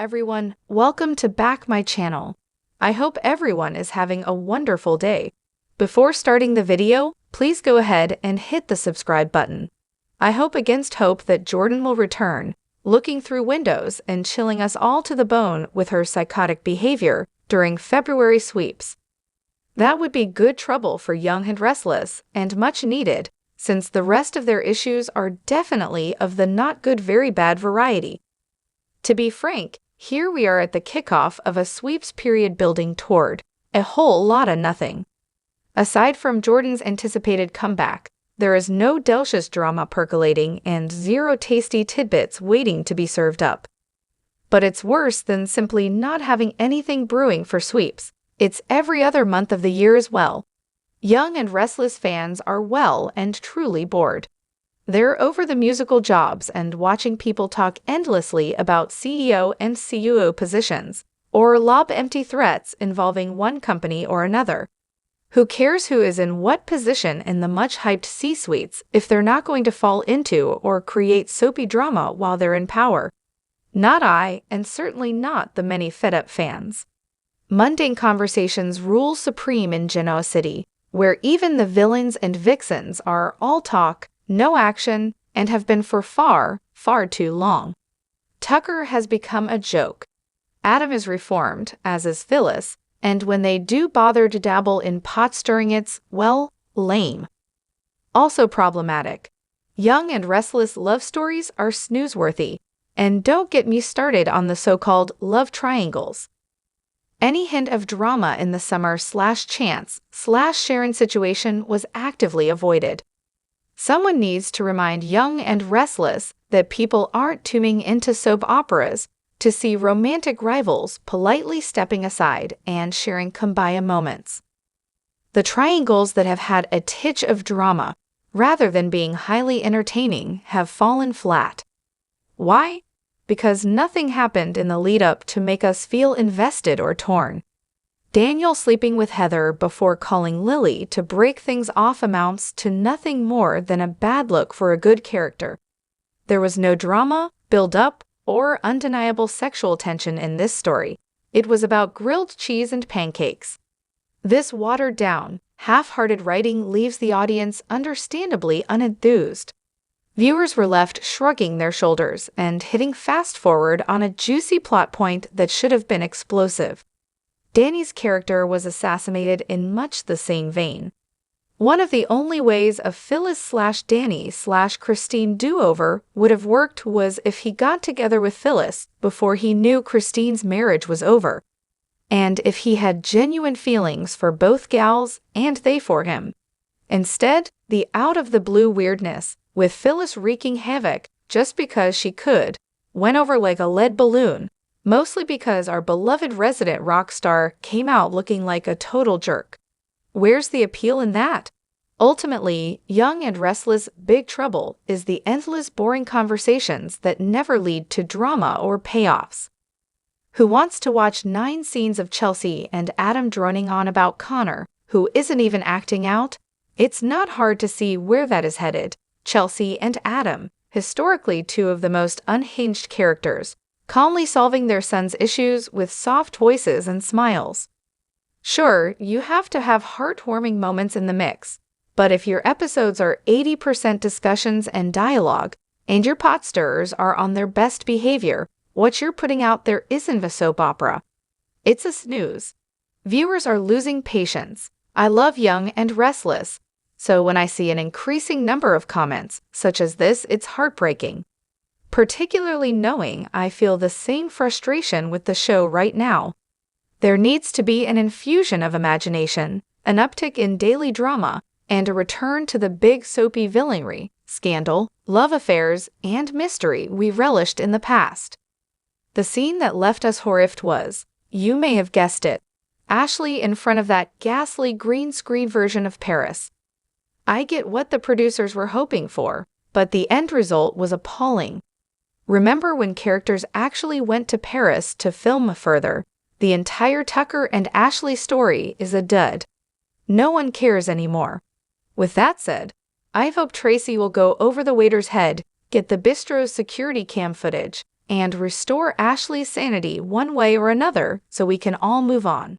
everyone, welcome to back my channel. I hope everyone is having a wonderful day. Before starting the video, please go ahead and hit the subscribe button. I hope against hope that Jordan will return, looking through windows and chilling us all to the bone with her psychotic behavior during February sweeps. That would be good trouble for Young and Restless, and much needed, since the rest of their issues are definitely of the not good very bad variety. To be frank, here we are at the kickoff of a sweeps period building toward a whole lot of nothing. Aside from Jordan's anticipated comeback, there is no delicious drama percolating and zero tasty tidbits waiting to be served up. But it's worse than simply not having anything brewing for sweeps. It's every other month of the year as well. Young and Restless fans are well and truly bored. They're over the musical jobs and watching people talk endlessly about CEO and CUO positions, or lob empty threats involving one company or another. Who cares who is in what position in the much-hyped C-suites if they're not going to fall into or create soapy drama while they're in power? Not I, and certainly not the many fed-up fans. Mundane conversations rule supreme in Genoa City, where even the villains and vixens are all talk, no action, and have been for far, far too long. Tucker has become a joke. Adam is reformed, as is Phyllis, and when they do bother to dabble in pot-stirring it's, well, lame. Also problematic. Young and Restless love stories are snoozeworthy, and don't get me started on the so-called love triangles. Any hint of drama in the Summer/Chance/Sharon situation was actively avoided. Someone needs to remind Young and Restless that people aren't tuning into soap operas to see romantic rivals politely stepping aside and sharing kumbaya moments. The triangles that have had a titch of drama, rather than being highly entertaining, have fallen flat. Why? Because nothing happened in the lead-up to make us feel invested or torn. Daniel sleeping with Heather before calling Lily to break things off amounts to nothing more than a bad look for a good character. There was no drama, build-up, or undeniable sexual tension in this story. It was about grilled cheese and pancakes. This watered-down, half-hearted writing leaves the audience understandably unenthused. Viewers were left shrugging their shoulders and hitting fast-forward on a juicy plot point that should have been explosive. Danny's character was assassinated in much the same vein. One of the only ways a Phyllis/Danny/Christine do-over would have worked was if he got together with Phyllis before he knew Christine's marriage was over, and if he had genuine feelings for both gals and they for him. Instead, the out-of-the-blue weirdness, with Phyllis wreaking havoc just because she could, went over like a lead balloon, mostly because our beloved resident rock star came out looking like a total jerk. Where's the appeal in that? Ultimately, Young and Restless' big trouble is the endless boring conversations that never lead to drama or payoffs. Who wants to watch 9 scenes of Chelsea and Adam droning on about Connor, who isn't even acting out? It's not hard to see where that is headed. Chelsea and Adam, historically 2 of the most unhinged characters, calmly solving their son's issues with soft voices and smiles. Sure, you have to have heartwarming moments in the mix, but if your episodes are 80% discussions and dialogue, and your pot stirrers are on their best behavior, what you're putting out there isn't a soap opera. It's a snooze. Viewers are losing patience. I love Young and Restless, so when I see an increasing number of comments such as this, it's heartbreaking. Particularly knowing I feel the same frustration with the show right now. There needs to be an infusion of imagination, an uptick in daily drama, and a return to the big soapy villainy, scandal, love affairs, and mystery we relished in the past. The scene that left us horrified was, you may have guessed it, Ashley in front of that ghastly green screen version of Paris. I get what the producers were hoping for, but the end result was appalling. Remember when characters actually went to Paris to film further? The entire Tucker and Ashley story is a dud. No one cares anymore. With that said, I hope Tracy will go over the waiter's head, get the bistro's security cam footage, and restore Ashley's sanity one way or another so we can all move on.